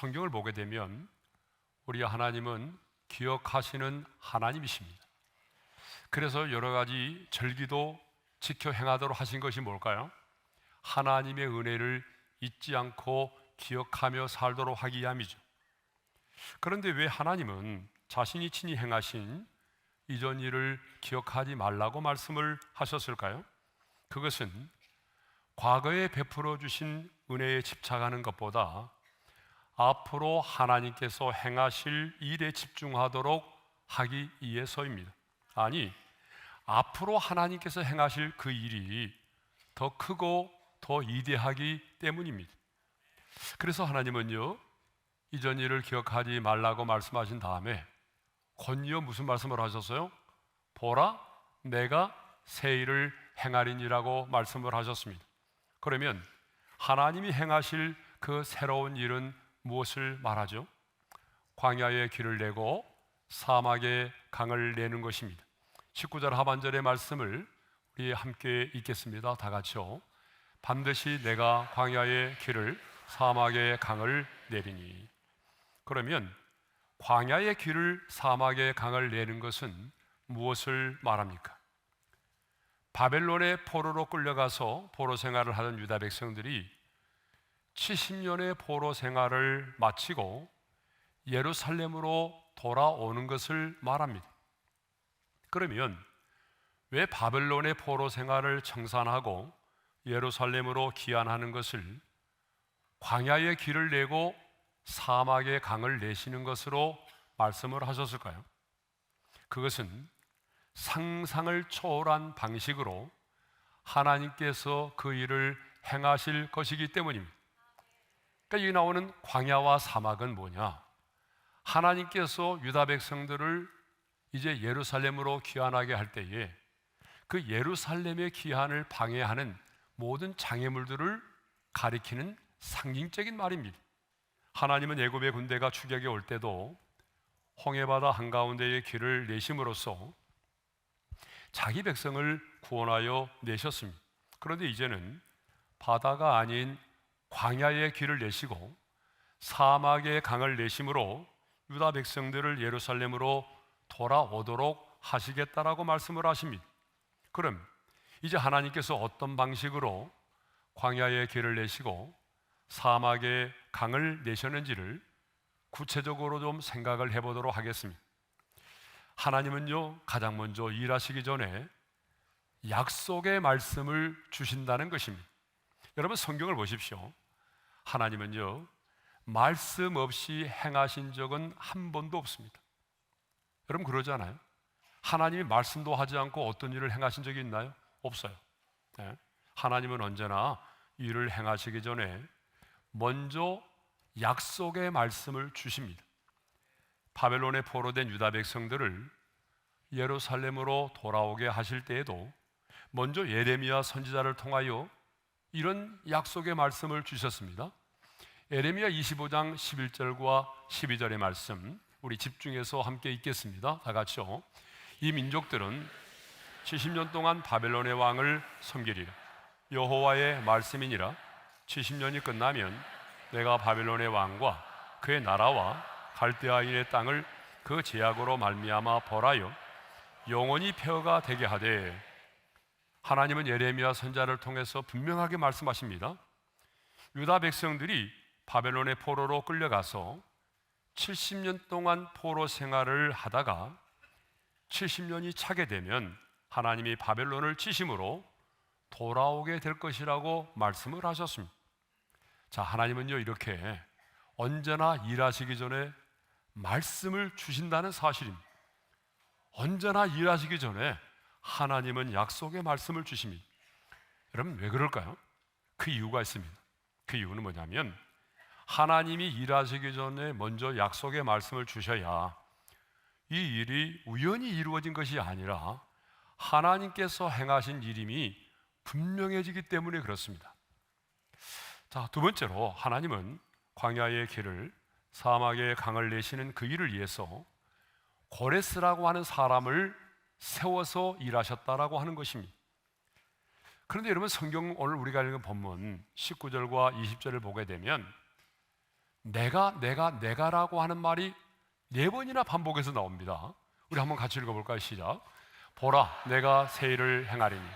성경을 보게 되면 우리 하나님은 기억하시는 하나님이십니다. 그래서 여러 가지 절기도 지켜 행하도록 하신 것이 뭘까요? 하나님의 은혜를 잊지 않고 기억하며 살도록 하기 위함이죠. 그런데 왜 하나님은 자신이 친히 행하신 이전 일을 기억하지 말라고 말씀을 하셨을까요? 그것은 과거에 베풀어 주신 은혜에 집착하는 것보다 앞으로 하나님께서 행하실 일에 집중하도록 하기 위해서입니다. 아니, 앞으로 하나님께서 행하실 그 일이 더 크고 더 위대하기 때문입니다. 그래서 하나님은요, 이전 일을 기억하지 말라고 말씀하신 다음에 곧이어 무슨 말씀을 하셨어요? 보라, 내가 새 일을 행하리니라고 말씀을 하셨습니다. 그러면 하나님이 행하실 그 새로운 일은 무엇을 말하죠? 광야의 길을 내고 사막의 강을 내는 것입니다. 19절 하반절의 말씀을 우리 함께 읽겠습니다. 다 같이요. 반드시 내가 광야의 길을 사막의 강을 내리니. 그러면 광야의 길을 사막의 강을 내는 것은 무엇을 말합니까? 바벨론의 포로로 끌려가서 포로 생활을 하던 유다 백성들이 70년의 포로 생활을 마치고 예루살렘으로 돌아오는 것을 말합니다. 그러면 왜 바벨론의 포로 생활을 청산하고 예루살렘으로 귀환하는 것을 광야의 길을 내고 사막의 강을 내시는 것으로 말씀을 하셨을까요? 그것은 상상을 초월한 방식으로 하나님께서 그 일을 행하실 것이기 때문입니다. 그러니까 여기 나오는 광야와 사막은 뭐냐? 하나님께서 유다 백성들을 이제 예루살렘으로 귀환하게 할 때에 그 예루살렘의 귀환을 방해하는 모든 장애물들을 가리키는 상징적인 말입니다. 하나님은 애굽의 군대가 추격해 올 때도 홍해바다 한가운데의 길을 내심으로써 자기 백성을 구원하여 내셨습니다. 그런데 이제는 바다가 아닌 광야의 길을 내시고 사막의 강을 내심으로 유다 백성들을 예루살렘으로 돌아오도록 하시겠다라고 말씀을 하십니다. 그럼 이제 하나님께서 어떤 방식으로 광야의 길을 내시고 사막의 강을 내셨는지를 구체적으로 좀 생각을 해보도록 하겠습니다. 하나님은요, 가장 먼저 일하시기 전에 약속의 말씀을 주신다는 것입니다. 여러분 성경을 보십시오. 하나님은요, 말씀 없이 행하신 적은 한 번도 없습니다. 여러분 그러잖아요. 하나님이 말씀도 하지 않고 어떤 일을 행하신 적이 있나요? 없어요. 네. 하나님은 언제나 일을 행하시기 전에 먼저 약속의 말씀을 주십니다. 바벨론에 포로된 유다 백성들을 예루살렘으로 돌아오게 하실 때에도 먼저 예레미야 선지자를 통하여 이런 약속의 말씀을 주셨습니다. 예레미야 25장 11절과 12절의 말씀 우리 집중해서 함께 읽겠습니다. 다 같이요. 이 민족들은 70년 동안 바벨론의 왕을 섬기리라. 여호와의 말씀이니라. 70년이 끝나면 내가 바벨론의 왕과 그의 나라와 갈대아인의 땅을 그 제약으로 말미암아 벌하여 영원히 폐허가 되게 하되. 하나님은 예레미야 선지자를 통해서 분명하게 말씀하십니다. 유다 백성들이 바벨론의 포로로 끌려가서 70년 동안 포로 생활을 하다가 70년이 차게 되면 하나님이 바벨론을 치심으로 돌아오게 될 것이라고 말씀을 하셨습니다. 자, 하나님은요 이렇게 언제나 일하시기 전에 말씀을 주신다는 사실입니다. 언제나 일하시기 전에 하나님은 약속의 말씀을 주십니다. 여러분 왜 그럴까요? 그 이유가 있습니다. 그 이유는 뭐냐면 하나님이 일하시기 전에 먼저 약속의 말씀을 주셔야 이 일이 우연히 이루어진 것이 아니라 하나님께서 행하신 일임이 분명해지기 때문에 그렇습니다. 자, 두 번째로 하나님은 광야의 길을 사막의 강을 내시는 그 일을 위해서 고레스라고 하는 사람을 세워서 일하셨다라고 하는 것입니다. 그런데 여러분 성경 오늘 우리가 읽은 본문 19절과 20절을 보게 되면 내가라고 하는 말이 4번이나 반복해서 나옵니다. 우리 한번 같이 읽어볼까요? 시작. 보라, 내가 새 일을 행하리니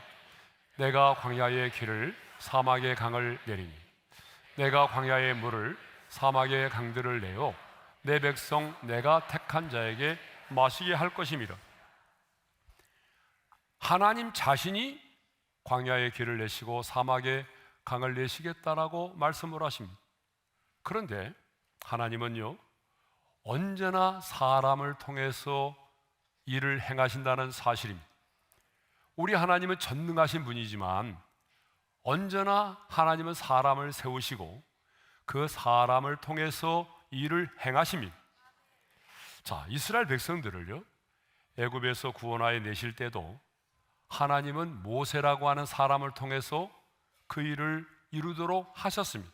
내가 광야의 길을 사막의 강을 내리니 내가 광야의 물을 사막의 강들을 내어 내 백성 내가 택한 자에게 마시게 할 것임이라. 하나님 자신이 광야의 길을 내시고 사막의 강을 내시겠다라고 말씀을 하십니다. 그런데 하나님은요, 언제나 사람을 통해서 일을 행하신다는 사실입니다. 우리 하나님은 전능하신 분이지만 언제나 하나님은 사람을 세우시고 그 사람을 통해서 일을 행하십니다. 자, 이스라엘 백성들을요, 애굽에서 구원하여 내실 때도 하나님은 모세라고 하는 사람을 통해서 그 일을 이루도록 하셨습니다.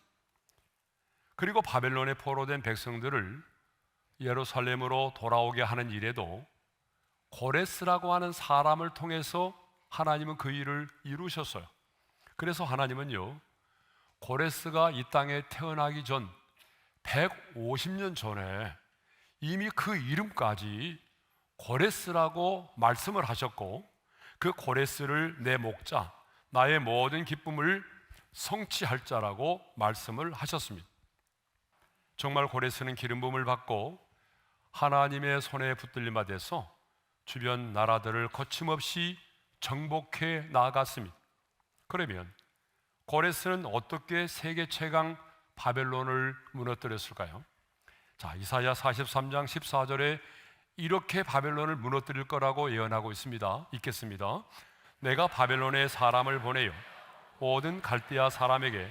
그리고 바벨론에 포로된 백성들을 예루살렘으로 돌아오게 하는 일에도 고레스라고 하는 사람을 통해서 하나님은 그 일을 이루셨어요. 그래서 하나님은요, 고레스가 이 땅에 태어나기 전 150년 전에 이미 그 이름까지 고레스라고 말씀을 하셨고, 그 고레스를 내 목자, 나의 모든 기쁨을 성취할 자라고 말씀을 하셨습니다. 정말 고레스는 기름 부음을 받고 하나님의 손에 붙들림바 돼서 주변 나라들을 거침없이 정복해 나아갔습니다. 그러면 고레스는 어떻게 세계 최강 바벨론을 무너뜨렸을까요? 자, 이사야 43장 14절에 이렇게 바벨론을 무너뜨릴 거라고 예언하고 있습니다. 읽겠습니다. 내가 바벨론에 사람을 보내요 모든 갈대아 사람에게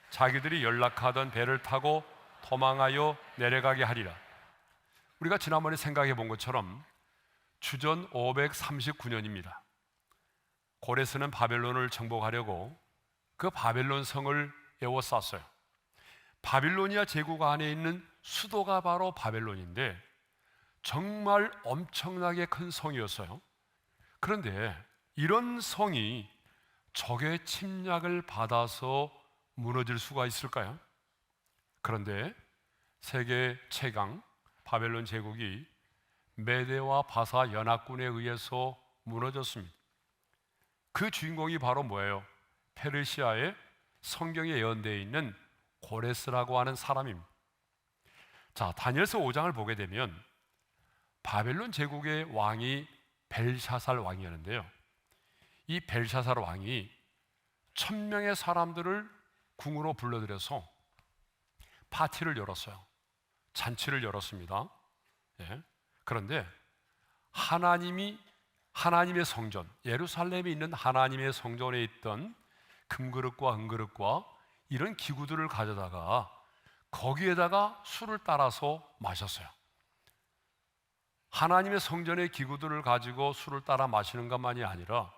자기들이 연락하던 배를 타고 도망하여 내려가게 하리라. 우리가 지난번에 생각해 본 것처럼 주전 539년입니다. 고레스는 바벨론을 정복하려고 그 바벨론 성을 에워쌌어요. 바빌로니아 제국 안에 있는 수도가 바로 바벨론인데 정말 엄청나게 큰 성이었어요. 그런데 이런 성이 적의 침략을 받아서 무너질 수가 있을까요? 그런데 세계 최강 바벨론 제국이 메대와 바사 연합군에 의해서 무너졌습니다. 그 주인공이 바로 뭐예요? 페르시아의 성경에 예언되어 있는 고레스라고 하는 사람입니다. 자, 다니엘서 5장을 보게 되면 바벨론 제국의 왕이 벨샤살 왕이었는데요, 이 벨샤살 왕이 1000명의 사람들을 궁으로 불러들여서 파티를 열었어요. 잔치를 열었습니다. 예. 그런데 하나님의 성전, 예루살렘에 있는 하나님의 성전에 있던 금그릇과 은그릇과 이런 기구들을 가져다가 거기에다가 술을 따라서 마셨어요. 하나님의 성전의 기구들을 가지고 술을 따라 마시는 것만이 아니라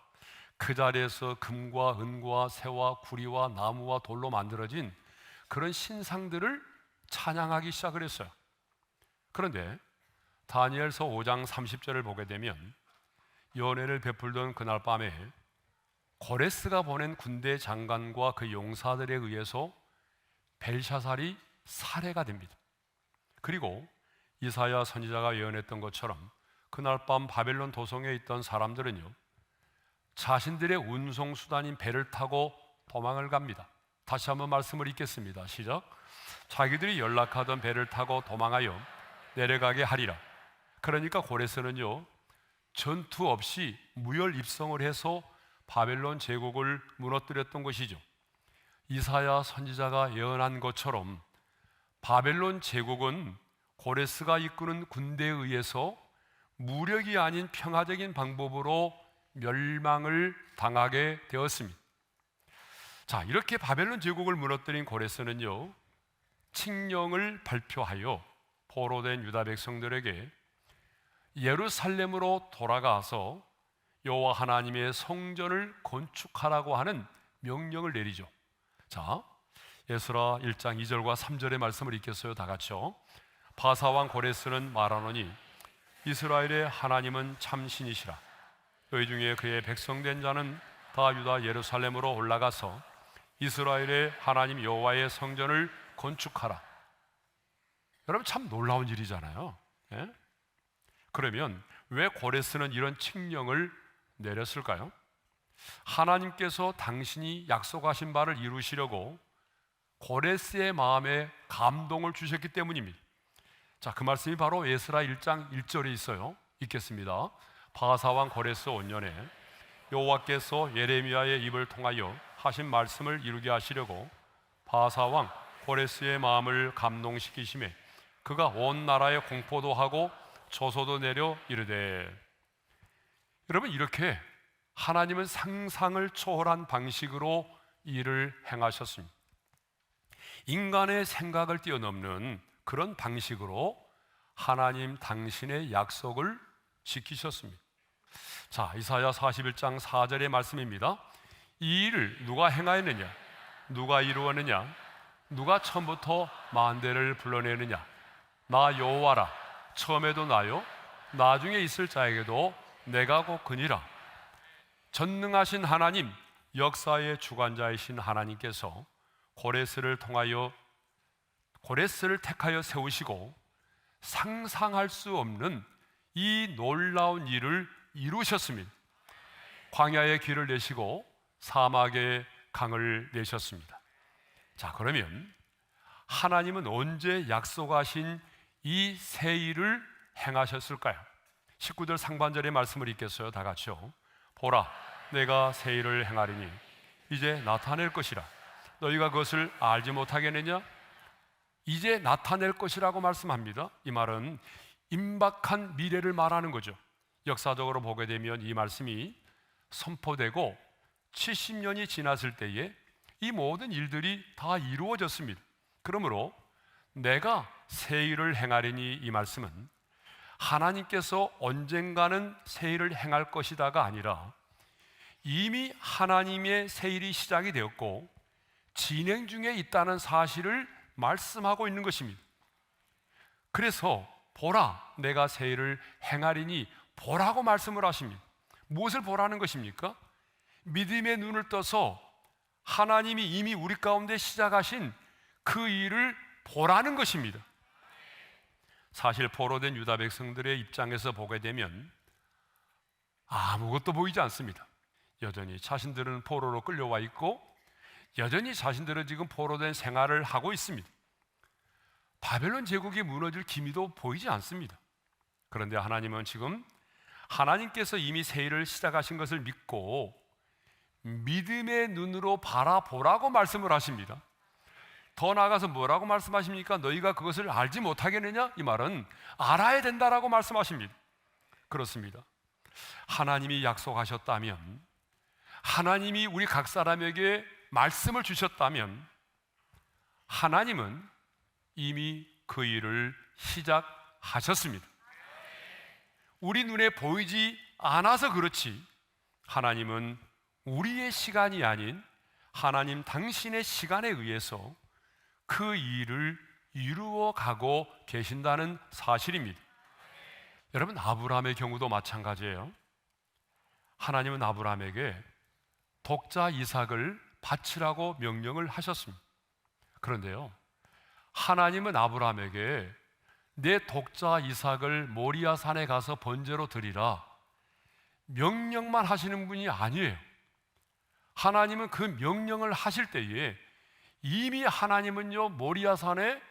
그 자리에서 금과 은과 새와 구리와 나무와 돌로 만들어진 그런 신상들을 찬양하기 시작을 했어요. 그런데 다니엘서 5장 30절을 보게 되면 연회를 베풀던 그날 밤에 고레스가 보낸 군대 장관과 그 용사들에 의해서 벨샤살이 살해가 됩니다. 그리고 이사야 선지자가 예언했던 것처럼 그날 밤 바벨론 도성에 있던 사람들은요, 자신들의 운송수단인 배를 타고 도망을 갑니다. 다시 한번 말씀을 읽겠습니다. 시작. 자기들이 연락하던 배를 타고 도망하여 내려가게 하리라. 그러니까 고레스는요, 전투 없이 무혈 입성을 해서 바벨론 제국을 무너뜨렸던 것이죠. 이사야 선지자가 예언한 것처럼 바벨론 제국은 고레스가 이끄는 군대에 의해서 무력이 아닌 평화적인 방법으로 멸망을 당하게 되었습니다. 자, 이렇게 바벨론 제국을 무너뜨린 고레스는요, 칙령을 발표하여 포로된 유다 백성들에게 예루살렘으로 돌아가서 여호와 하나님의 성전을 건축하라고 하는 명령을 내리죠. 자, 에스라 1장 2절과 3절의 말씀을 읽겠어요. 다 같이요. 바사왕 고레스는 말하노니 이스라엘의 하나님은 참신이시라. 너희 중에 그의 백성된 자는 다 유다 예루살렘으로 올라가서 이스라엘의 하나님 여호와의 성전을 건축하라. 여러분 참 놀라운 일이잖아요. 예? 그러면 왜 고레스는 이런 칙령을 내렸을까요? 하나님께서 당신이 약속하신 바를 이루시려고 고레스의 마음에 감동을 주셨기 때문입니다. 자, 그 말씀이 바로 에스라 1장 1절에 있어요. 읽겠습니다. 바사왕 고레스 5년에 여호와께서 예레미야의 입을 통하여 하신 말씀을 이루게 하시려고 바사왕 고레스의 마음을 감동시키심에 그가 온 나라에 공포도 하고 조소도 내려 이르되. 여러분, 이렇게 하나님은 상상을 초월한 방식으로 일을 행하셨습니다. 인간의 생각을 뛰어넘는 그런 방식으로 하나님 당신의 약속을 지키셨습니다. 자, 이사야 41장 4절의 말씀입니다. 이 일을 누가 행하였느냐? 누가 이루었느냐? 누가 처음부터 만대를 불러내느냐? 나 여호와라. 처음에도 나요, 나중에 있을 자에게도 내가 곧 그니라. 전능하신 하나님, 역사의 주관자이신 하나님께서 고레스를 택하여 세우시고 상상할 수 없는 이 놀라운 일을 이루셨습니다. 광야의 길을 내시고 사막의 강을 내셨습니다. 자, 그러면 하나님은 언제 약속하신 이 새 일을 행하셨을까요? 19절 상반절의 말씀을 읽겠어요. 다 같이요. 보라, 내가 새 일을 행하리니 이제 나타낼 것이라. 너희가 그것을 알지 못하겠느냐? 이제 나타낼 것이라고 말씀합니다. 이 말은 임박한 미래를 말하는 거죠. 역사적으로 보게 되면 이 말씀이 선포되고 70년이 지났을 때에 이 모든 일들이 다 이루어졌습니다. 그러므로 내가 새 일을 행하리니, 이 말씀은 하나님께서 언젠가는 새 일을 행할 것이다가 아니라 이미 하나님의 새 일이 시작이 되었고 진행 중에 있다는 사실을 말씀하고 있는 것입니다. 그래서 보라, 내가 새 일을 행하리니 보라고 말씀을 하십니다. 무엇을 보라는 것입니까? 믿음의 눈을 떠서 하나님이 이미 우리 가운데 시작하신 그 일을 보라는 것입니다. 사실 포로된 유다 백성들의 입장에서 보게 되면 아무것도 보이지 않습니다. 여전히 자신들은 포로로 끌려와 있고 여전히 자신들은 지금 포로된 생활을 하고 있습니다. 바벨론 제국이 무너질 기미도 보이지 않습니다. 그런데 하나님은 지금 하나님께서 이미 새 일을 시작하신 것을 믿고 믿음의 눈으로 바라보라고 말씀을 하십니다. 더 나아가서 뭐라고 말씀하십니까? 너희가 그것을 알지 못하겠느냐? 이 말은 알아야 된다라고 말씀하십니다. 그렇습니다. 하나님이 약속하셨다면, 하나님이 우리 각 사람에게 말씀을 주셨다면 하나님은 이미 그 일을 시작하셨습니다. 우리 눈에 보이지 않아서 그렇지 하나님은 우리의 시간이 아닌 하나님 당신의 시간에 의해서 그 일을 이루어 가고 계신다는 사실입니다. 여러분, 아브라함의 경우도 마찬가지예요. 하나님은 아브라함에게 독자 이삭을 바치라고 명령을 하셨습니다. 그런데요, 하나님은 아브라함에게 내 독자 이삭을 모리아 산에 가서 번제로 드리라 명령만 하시는 분이 아니에요. 하나님은 그 명령을 하실 때에 이미 하나님은요, 모리아 산에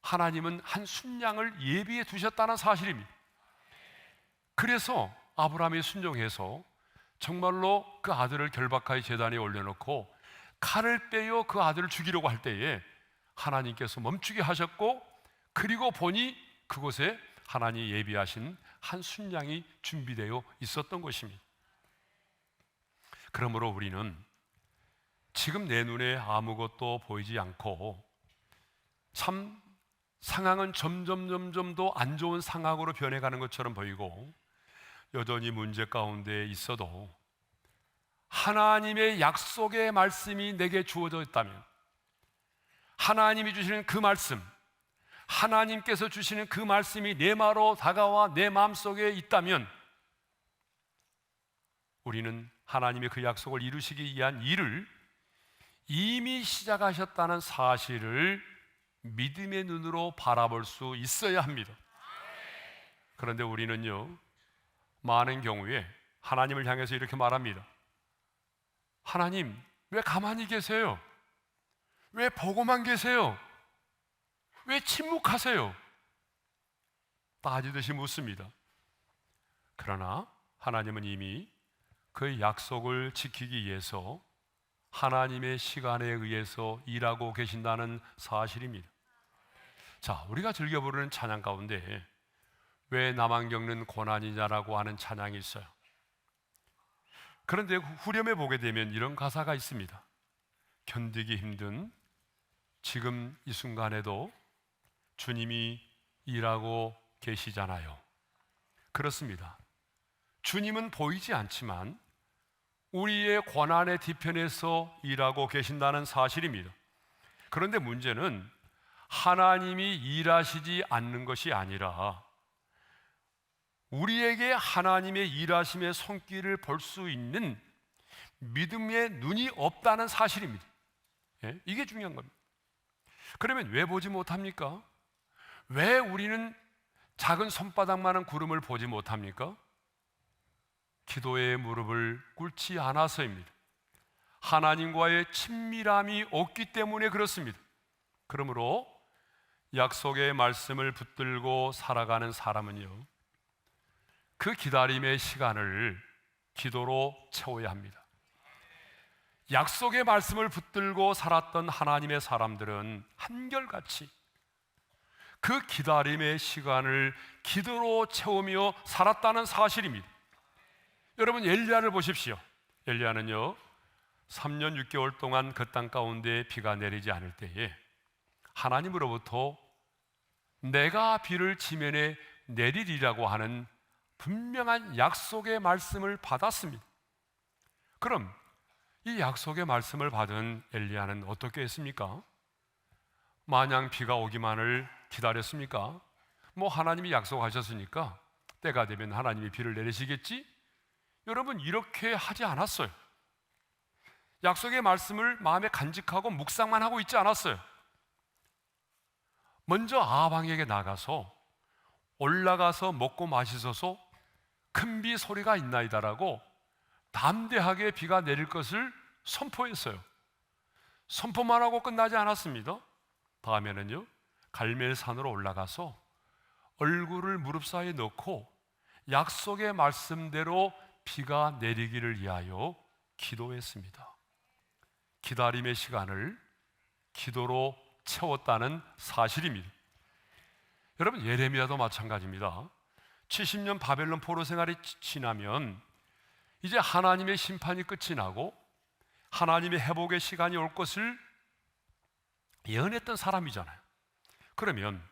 하나님은 한 순양을 예비해 두셨다는 사실입니다. 그래서 아브라함이 순종해서 정말로 그 아들을 결박하여 제단에 올려놓고 칼을 빼어 그 아들을 죽이려고 할 때에 하나님께서 멈추게 하셨고, 그리고 보니 그곳에 하나님이 예비하신 한 순양이 준비되어 있었던 것입니다. 그러므로 우리는 지금 내 눈에 아무것도 보이지 않고 참 상황은 점점 더 안 좋은 상황으로 변해가는 것처럼 보이고 여전히 문제 가운데 있어도 하나님의 약속의 말씀이 내게 주어져 있다면, 하나님이 주시는 그 말씀, 하나님께서 주시는 그 말씀이 내 마로 다가와 내 마음속에 있다면 우리는 하나님의 그 약속을 이루시기 위한 일을 이미 시작하셨다는 사실을 믿음의 눈으로 바라볼 수 있어야 합니다. 그런데 우리는요, 많은 경우에 하나님을 향해서 이렇게 말합니다. 하나님, 왜 가만히 계세요? 왜 보고만 계세요? 왜 침묵하세요? 따지듯이 묻습니다. 그러나 하나님은 이미 그 약속을 지키기 위해서 하나님의 시간에 의해서 일하고 계신다는 사실입니다. 자, 우리가 즐겨 부르는 찬양 가운데 왜 나만 겪는 고난이냐라고 하는 찬양이 있어요. 그런데 후렴에 보게 되면 이런 가사가 있습니다. 견디기 힘든 지금 이 순간에도 주님이 일하고 계시잖아요. 그렇습니다. 주님은 보이지 않지만 우리의 고난의 뒤편에서 일하고 계신다는 사실입니다. 그런데 문제는 하나님이 일하시지 않는 것이 아니라 우리에게 하나님의 일하심의 손길을 볼 수 있는 믿음의 눈이 없다는 사실입니다. 예? 이게 중요한 겁니다. 그러면 왜 보지 못합니까? 왜 우리는 작은 손바닥만한 구름을 보지 못합니까? 기도의 무릎을 꿇지 않아서입니다. 하나님과의 친밀함이 없기 때문에 그렇습니다. 그러므로 약속의 말씀을 붙들고 살아가는 사람은요, 그 기다림의 시간을 기도로 채워야 합니다. 약속의 말씀을 붙들고 살았던 하나님의 사람들은 한결같이 그 기다림의 시간을 기도로 채우며 살았다는 사실입니다. 여러분, 엘리야를 보십시오. 엘리야는요, 3년 6개월 동안 그 땅 가운데 비가 내리지 않을 때에 하나님으로부터 내가 비를 지면에 내리리라고 하는 분명한 약속의 말씀을 받았습니다. 그럼 이 약속의 말씀을 받은 엘리야는 어떻게 했습니까? 마냥 비가 오기만을 기다렸습니까? 뭐 하나님이 약속하셨으니까 때가 되면 하나님이 비를 내리시겠지? 여러분, 이렇게 하지 않았어요. 약속의 말씀을 마음에 간직하고 묵상만 하고 있지 않았어요. 먼저 아방에게 나가서 올라가서 먹고 마시소서 큰 비 소리가 있나이다라고 담대하게 비가 내릴 것을 선포했어요. 선포만 하고 끝나지 않았습니다. 다음에는요, 갈멜산으로 올라가서 얼굴을 무릎 사이에 넣고 약속의 말씀대로 비가 내리기를 위하여 기도했습니다. 기다림의 시간을 기도로 채웠다는 사실입니다. 여러분, 예레미야도 마찬가지입니다. 70년 바벨론 포로 생활이 지나면 이제 하나님의 심판이 끝이 나고 하나님의 회복의 시간이 올 것을 예언했던 사람이잖아요. 그러면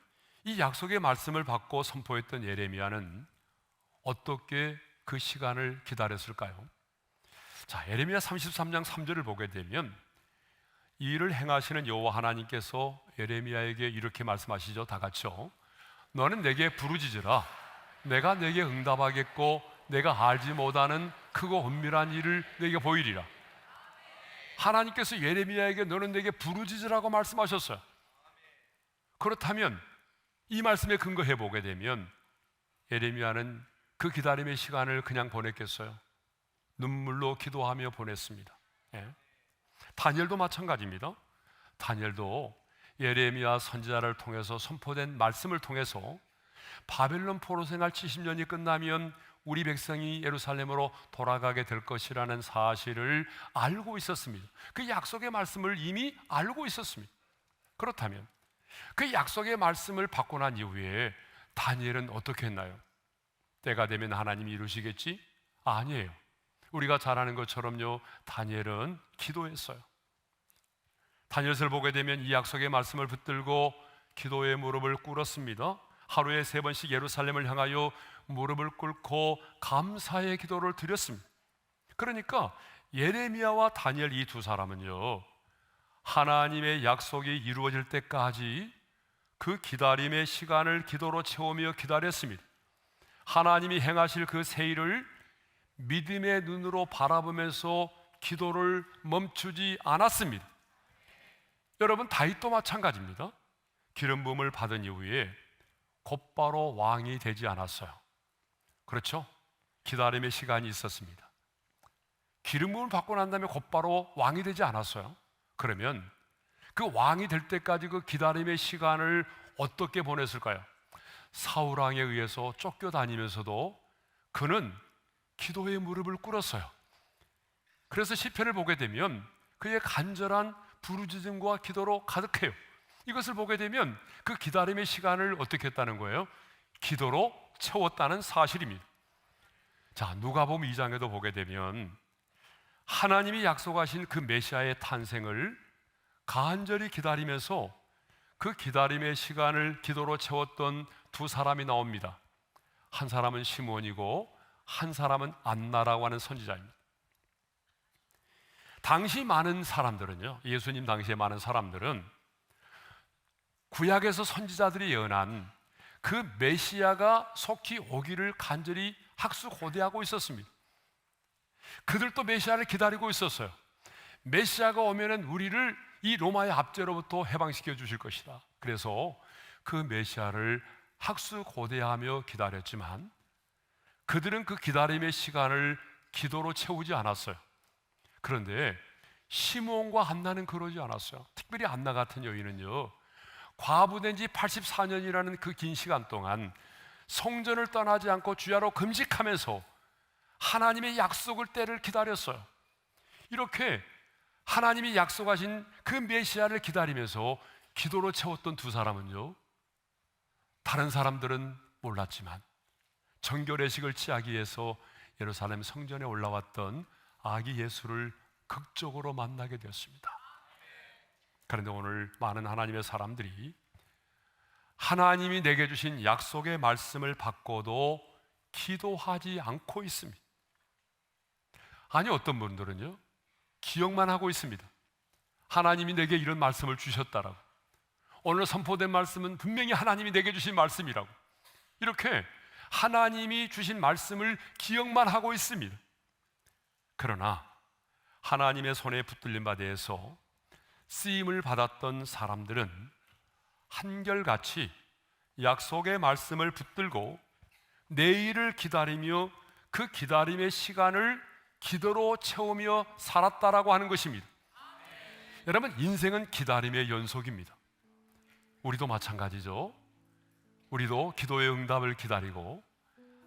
이 약속의 말씀을 받고 선포했던 예레미야는 어떻게 그 시간을 기다렸을까요? 자, 예레미야 33장 3절을 보게 되면 이 일을 행하시는 여호와 하나님께서 예레미야에게 이렇게 말씀하시죠. 다 같이요. 너는 내게 부르짖으라. 내가 내게 응답하겠고 내가 알지 못하는 크고 은밀한 일을 내게 보이리라. 하나님께서 예레미야에게 너는 내게 부르짖으라고 말씀하셨어요. 그렇다면 이 말씀에 근거해 보게 되면 예레미야는 그 기다림의 시간을 그냥 보냈겠어요? 눈물로 기도하며 보냈습니다. 예. 다니엘도 마찬가지입니다. 다니엘도 예레미야 선지자를 통해서 선포된 말씀을 통해서 바벨론 포로 생활 70년이 끝나면 우리 백성이 예루살렘으로 돌아가게 될 것이라는 사실을 알고 있었습니다. 그 약속의 말씀을 이미 알고 있었습니다. 그렇다면 그 약속의 말씀을 받고 난 이후에 다니엘은 어떻게 했나요? 때가 되면 하나님이 이루시겠지? 아니에요. 우리가 잘 아는 것처럼요, 다니엘은 기도했어요. 다니엘서를 보게 되면 이 약속의 말씀을 붙들고 기도의 무릎을 꿇었습니다. 하루에 3번씩 예루살렘을 향하여 무릎을 꿇고 감사의 기도를 드렸습니다. 그러니까 예레미야와 다니엘 이 두 사람은요, 하나님의 약속이 이루어질 때까지 그 기다림의 시간을 기도로 채우며 기다렸습니다. 하나님이 행하실 그 새 일을 믿음의 눈으로 바라보면서 기도를 멈추지 않았습니다. 여러분, 다윗도 마찬가지입니다. 기름 부음을 받은 이후에 곧바로 왕이 되지 않았어요. 그렇죠? 기다림의 시간이 있었습니다. 기름 부음을 받고 난 다음에 곧바로 왕이 되지 않았어요. 그러면 그 왕이 될 때까지 그 기다림의 시간을 어떻게 보냈을까요? 사울 왕에 의해서 쫓겨다니면서도 그는 기도의 무릎을 꿇었어요. 그래서 시편을 보게 되면 그의 간절한 부르짖음과 기도로 가득해요. 이것을 보게 되면 그 기다림의 시간을 어떻게 했다는 거예요? 기도로 채웠다는 사실입니다. 자, 누가복음 2장에도 보게 되면 하나님이 약속하신 그 메시아의 탄생을 간절히 기다리면서 그 기다림의 시간을 기도로 채웠던 두 사람이 나옵니다. 한 사람은 시몬이고 한 사람은 안나라고 하는 선지자입니다. 당시 많은 사람들은요, 예수님 당시에 많은 사람들은 구약에서 선지자들이 예언한 그 메시아가 속히 오기를 간절히 학수고대하고 있었습니다. 그들도 메시아를 기다리고 있었어요. 메시아가 오면은 우리를 이 로마의 압제로부터 해방시켜 주실 것이다. 그래서 그 메시아를 학수고대하며 기다렸지만 그들은 그 기다림의 시간을 기도로 채우지 않았어요. 그런데 시몬과 안나는 그러지 않았어요. 특별히 안나 같은 여인은요, 과부된 지 84년이라는 그 긴 시간 동안 성전을 떠나지 않고 주야로 금식하면서 하나님의 약속을 때를 기다렸어요. 이렇게 하나님이 약속하신 그 메시아를 기다리면서 기도로 채웠던 두 사람은요, 다른 사람들은 몰랐지만 정결의식을 취하기 위해서 예루살렘 성전에 올라왔던 아기 예수를 극적으로 만나게 되었습니다. 그런데 오늘 많은 하나님의 사람들이 하나님이 내게 주신 약속의 말씀을 받고도 기도하지 않고 있습니다. 아니, 어떤 분들은요, 기억만 하고 있습니다. 하나님이 내게 이런 말씀을 주셨다라고, 오늘 선포된 말씀은 분명히 하나님이 내게 주신 말씀이라고, 이렇게 하나님이 주신 말씀을 기억만 하고 있습니다. 그러나 하나님의 손에 붙들린 바 대해서 쓰임을 받았던 사람들은 한결같이 약속의 말씀을 붙들고 내일을 기다리며 그 기다림의 시간을 기도로 채우며 살았다라고 하는 것입니다. 여러분, 인생은 기다림의 연속입니다. 우리도 마찬가지죠. 우리도 기도의 응답을 기다리고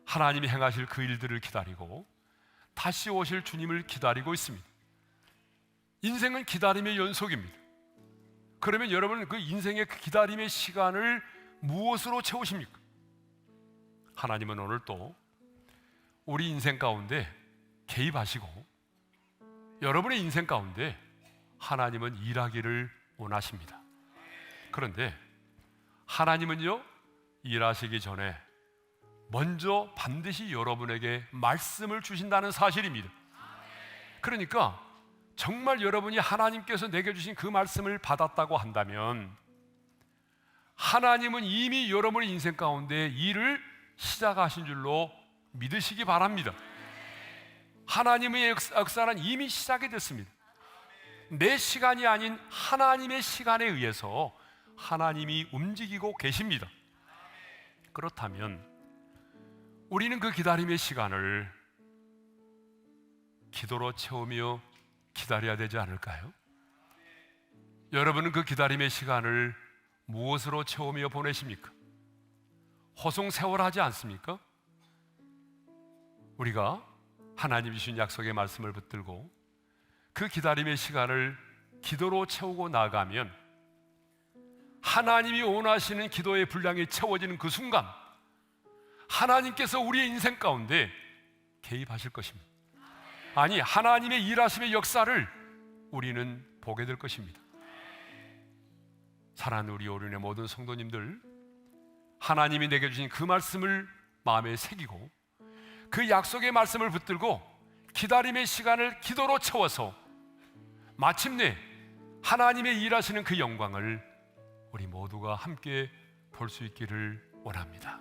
하나님이 행하실 그 일들을 기다리고 다시 오실 주님을 기다리고 있습니다. 인생은 기다림의 연속입니다. 그러면 여러분, 그 인생의 그 기다림의 시간을 무엇으로 채우십니까? 하나님은 오늘 또 우리 인생 가운데 개입하시고 여러분의 인생 가운데 하나님은 일하기를 원하십니다. 그런데 하나님은요, 일하시기 전에 먼저 반드시 여러분에게 말씀을 주신다는 사실입니다. 그러니까 정말 여러분이 하나님께서 내게 주신 그 말씀을 받았다고 한다면 하나님은 이미 여러분의 인생 가운데 일을 시작하신 줄로 믿으시기 바랍니다. 하나님의 역사는 이미 시작이 됐습니다. 내 시간이 아닌 하나님의 시간에 의해서 하나님이 움직이고 계십니다. 그렇다면 우리는 그 기다림의 시간을 기도로 채우며 기다려야 되지 않을까요? 여러분은 그 기다림의 시간을 무엇으로 채우며 보내십니까? 허송세월하지 않습니까? 우리가 하나님이 주신 약속의 말씀을 붙들고 그 기다림의 시간을 기도로 채우고 나가면 하나님이 원하시는 기도의 분량이 채워지는 그 순간 하나님께서 우리의 인생 가운데 개입하실 것입니다. 아니, 하나님의 일하심의 역사를 우리는 보게 될 것입니다. 사랑하는 우리 오륜의 모든 성도님들, 하나님이 내게 주신 그 말씀을 마음에 새기고 그 약속의 말씀을 붙들고 기다림의 시간을 기도로 채워서 마침내 하나님의 일하시는 그 영광을 우리 모두가 함께 볼 수 있기를 원합니다.